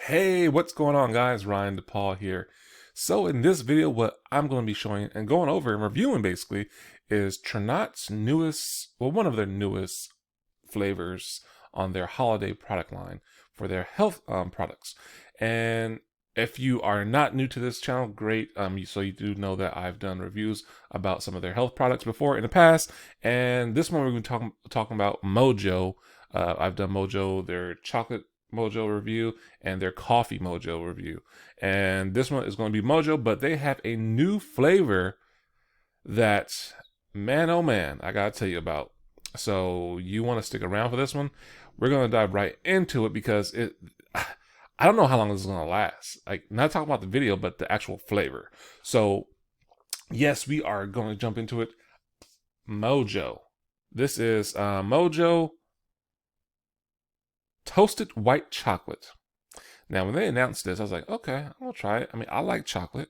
Hey, what's going on, guys? Ryan DePaul here. So in this video, what I'm going to be showing and going over and reviewing basically is Tranont's newest, well, one of their newest flavors on their holiday product line for their health products. And if you are not new to this channel, great. So you do know that I've done reviews about some of their health products before in the past. And this one we're going to be talking about Mojo. I've done Mojo, their chocolate Mojo review and their coffee Mojo review. And this one is going to be Mojo, but they have a new flavor that, man, oh man, I got to tell you about. So you want to stick around for this one? We're going to dive right into it because I don't know how long this is going to last. Like, not talking about the video, but the actual flavor. So, yes, we are going to jump into it. Mojo. This is Mojo toasted white chocolate. Now, when they announced this, I was like, okay, I'm going to try it. I mean, I like chocolate.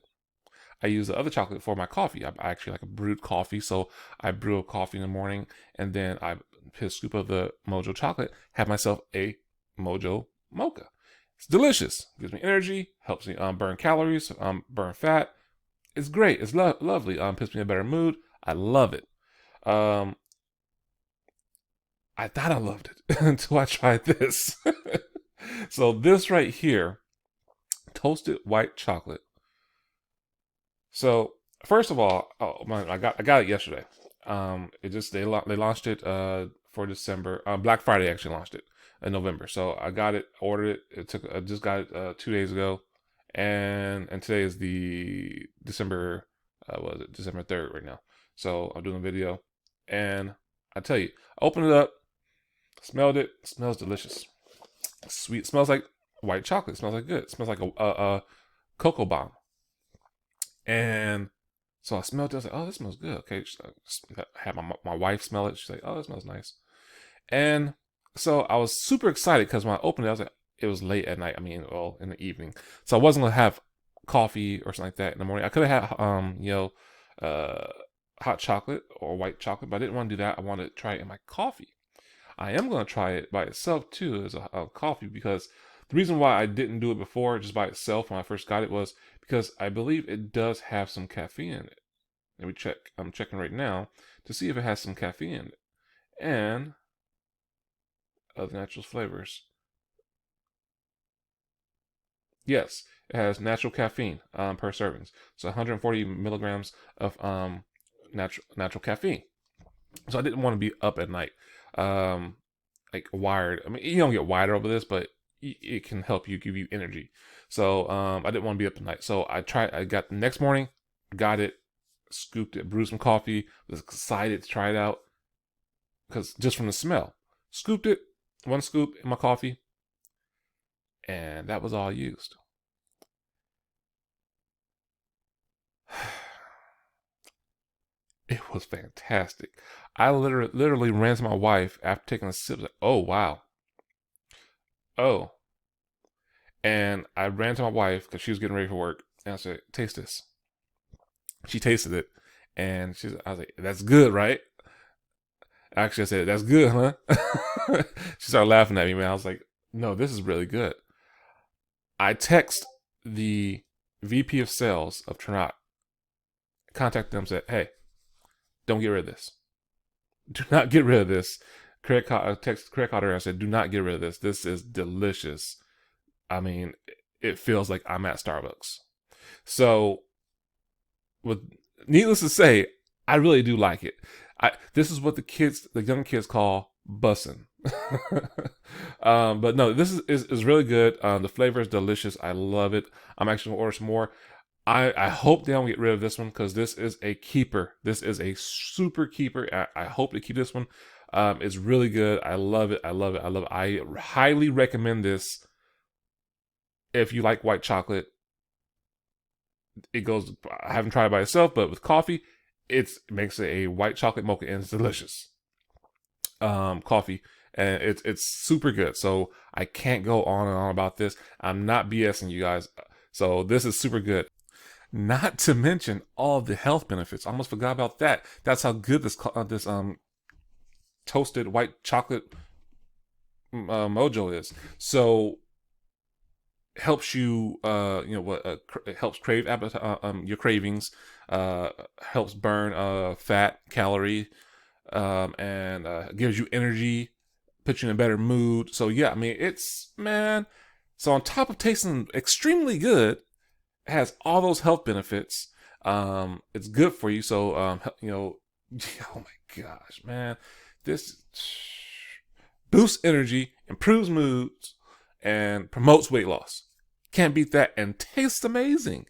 I use the other chocolate for my coffee. I actually like a brewed coffee. So I brew a coffee in the morning and then I put a scoop of the Mojo chocolate, have myself a Mojo mocha. It's delicious. Gives me energy, helps me burn calories, burn fat. It's great. It's lovely. Puts me in a better mood. I love it. I thought I loved it until I tried this. So this right here, toasted white chocolate. So first of all, oh man, I got it yesterday. It just they launched it for December. Black Friday actually launched it in November. So I got it, ordered it. I just got it 2 days ago, and today is the December. Was it December 3rd right now? So I'm doing a video, and I tell you, I opened it up. Smelled it. Smells delicious. Sweet. Smells like white chocolate. Smells like good. Smells like a cocoa bomb. And so I smelled it. I was like, oh, this smells good. Okay. I had my wife smell it. She's like, oh, that smells nice. And so I was super excited because when I opened it, I was like, it was late at night. I mean, well, in the evening. So I wasn't going to have coffee or something like that in the morning. I could have had, hot chocolate or white chocolate, but I didn't want to do that. I wanted to try it in my coffee. I am going to try it by itself too as a coffee because the reason why I didn't do it before just by itself when I first got it was because I believe it does have some caffeine in it. Let me check. I'm checking right now to see if it has some caffeine in it and other natural flavors. Yes, it has natural caffeine per servings. So 140 milligrams of natural caffeine. So I didn't want to be up at night. Like wired. I mean, you don't get wired over this, but it can help you, give you energy. So I didn't want to be up at night. So I got the next morning, got it, scooped it, brewed some coffee, was excited to try it out because just from the smell. Scooped it, one scoop in my coffee, and that was all I used. It was fantastic. I literally ran to my wife after taking a sip. Like, oh wow, oh, and I ran to my wife because she was getting ready for work, and I said, "Taste this." She tasted it, and I was like, "That's good, right?" Actually, I said, "That's good, huh?" She started laughing at me, man. I was like, "No, this is really good." I text the VP of sales of Tranont, contacted them, said, "Hey, don't get rid of this. Do not get rid of this." Text credit card her. I said, "Do not get rid of this. This is delicious. I mean, it feels like I'm at Starbucks." So, with needless to say, I really do like it. This is what the young kids call bussin'. But no, this is really good. The flavor is delicious. I love it. I'm actually gonna order some more. I hope they don't get rid of this one because this is a keeper. This is a super keeper. I hope they keep this one. It's really good. I love it. I love it. I love it. I highly recommend this if you like white chocolate. It goes. I haven't tried it by itself, but with coffee, it makes it a white chocolate mocha and it's delicious. Coffee and it's super good. So I can't go on and on about this. I'm not BSing you guys. So this is super good. Not to mention all the health benefits. I almost forgot about that. That's how good this toasted white chocolate Mojo is. So helps you, it helps crave your cravings, helps burn fat, calorie, and gives you energy, puts you in a better mood. So yeah, I mean, it's, man. So on top of tasting extremely good, it has all those health benefits. It's good for you. So oh my gosh, man, this boosts energy, improves moods, and promotes weight loss. Can't beat that, and tastes amazing.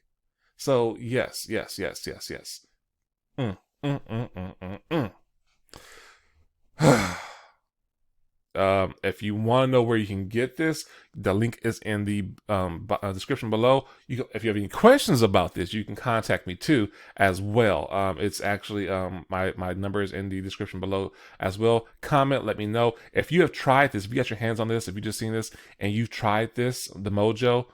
So yes, yes, yes, yes, yes. Mm, mm, mm, mm, mm, mm. If you want to know where you can get this, the link is in the description below. If you have any questions about this, you can contact me too as well. It's actually my number is in the description below as well. Comment, let me know if you have tried this. If you got your hands on this, if you just seen this and you've tried this, the Mojo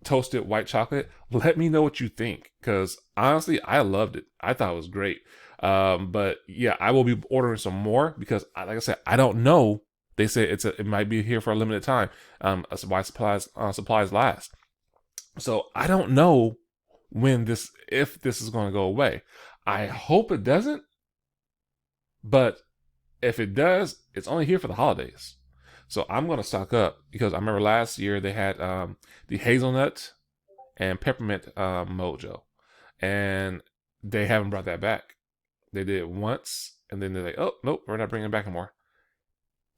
toasted white chocolate, let me know what you think, because honestly, I loved it. I thought it was great. But yeah, I will be ordering some more because, like I said, I don't know. They say it might be here for a limited time. Why supplies last. So I don't know if this is going to go away. I hope it doesn't. But if it does, it's only here for the holidays. So I'm going to stock up, because I remember last year they had the hazelnut and peppermint Mojo, and they haven't brought that back. They did it once, and then they're like, "Oh nope, we're not bringing it back anymore."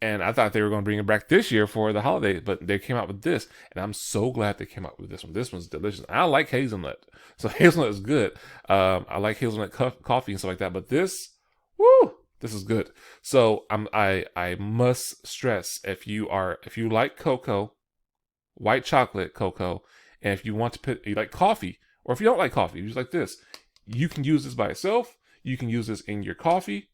And I thought they were going to bring it back this year for the holidays, but they came out with this, and I'm so glad they came out with this one. This one's delicious. I like hazelnut, so hazelnut is good. I like hazelnut coffee and stuff like that, but this, woo, this is good. So I must stress, if you like cocoa, white chocolate cocoa, and if you want to you like coffee, or if you don't like coffee, you just like this, you can use this by itself. You can use this in your coffee.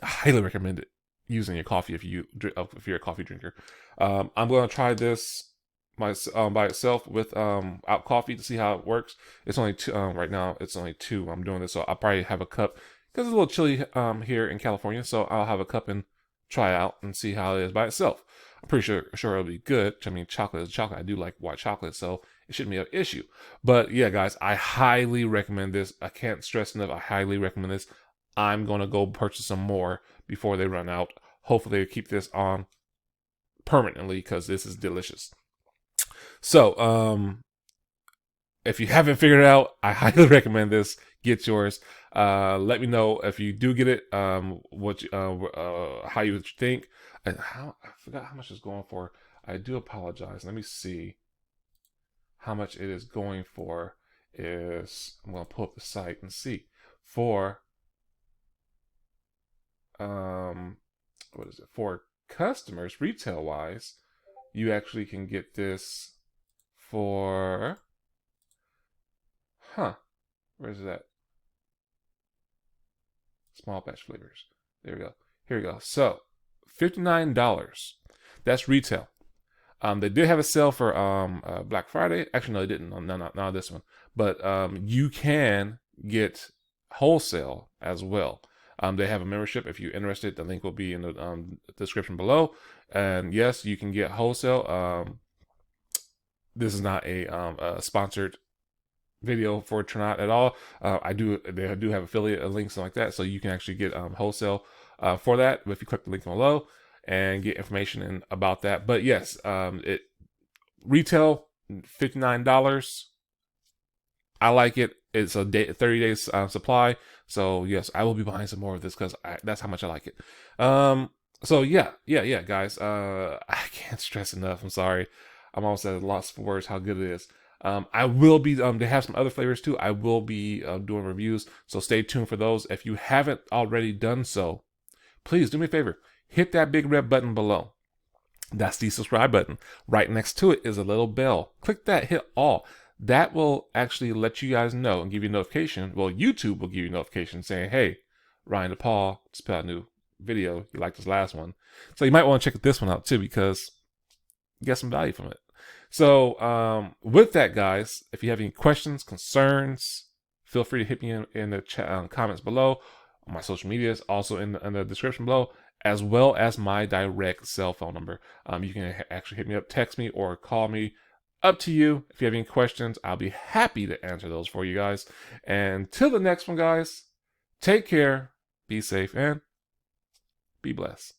I highly recommend it using your coffee if you're a coffee drinker. I'm going to try this by itself without coffee to see how it works. It's only two right now. It's only 2. I'm doing this, so I'll probably have a cup because it's a little chilly here in California. So I'll have a cup and try out and see how it is by itself. I'm pretty sure it'll be good. I mean, chocolate is chocolate. I do like white chocolate, so it shouldn't be an issue. But yeah, guys, I highly recommend this. I can't stress enough. I highly recommend this. I'm going to go purchase some more before they run out. Hopefully they keep this on permanently, because this is delicious. So, if you haven't figured it out, I highly recommend this. Get yours. Let me know if you do get it, how you would think. And I forgot how much it's going for. I do apologize. Let me see how much it is going for. I'm going to pull up the site and see. For what is it? For customers, retail wise, you actually can get this for, where is that? Small batch flavors. There we go. Here we go. So, $59. That's retail. They did have a sale for Black Friday. Actually, no, they didn't. No, not this one. But you can get wholesale as well. They have a membership. If you're interested, the link will be in the description below. And yes, you can get wholesale. This is not a sponsored video for Tranont at all. They do have affiliate links and like that, so you can actually get wholesale for that if you click the link below and get information about that. But yes, it retail $59. I like it. It's a 30 days supply. So yes, I will be buying some more of this because that's how much I like it. So yeah, guys. I can't stress enough. I'm sorry. I'm almost at a loss for words how good it is. I will be. They have some other flavors too. I will be doing reviews. So stay tuned for those. If you haven't already done so, please do me a favor. Hit that big red button below. That's the subscribe button. Right next to it is a little bell. Click that. Hit all. That will actually let you guys know and give you a notification. Well, YouTube will give you a notification saying, hey, Ryan DePaul just put out a new video. You liked this last one. So you might want to check this one out too, because you get some value from it. So with that, guys, if you have any questions, concerns, feel free to hit me in the comments below. On my social media is also in the description below. as well as my direct cell phone number. You can actually hit me up, text me, or call me. Up to you. If you have any questions, I'll be happy to answer those for you guys. And till the next one, guys, take care, be safe, and be blessed.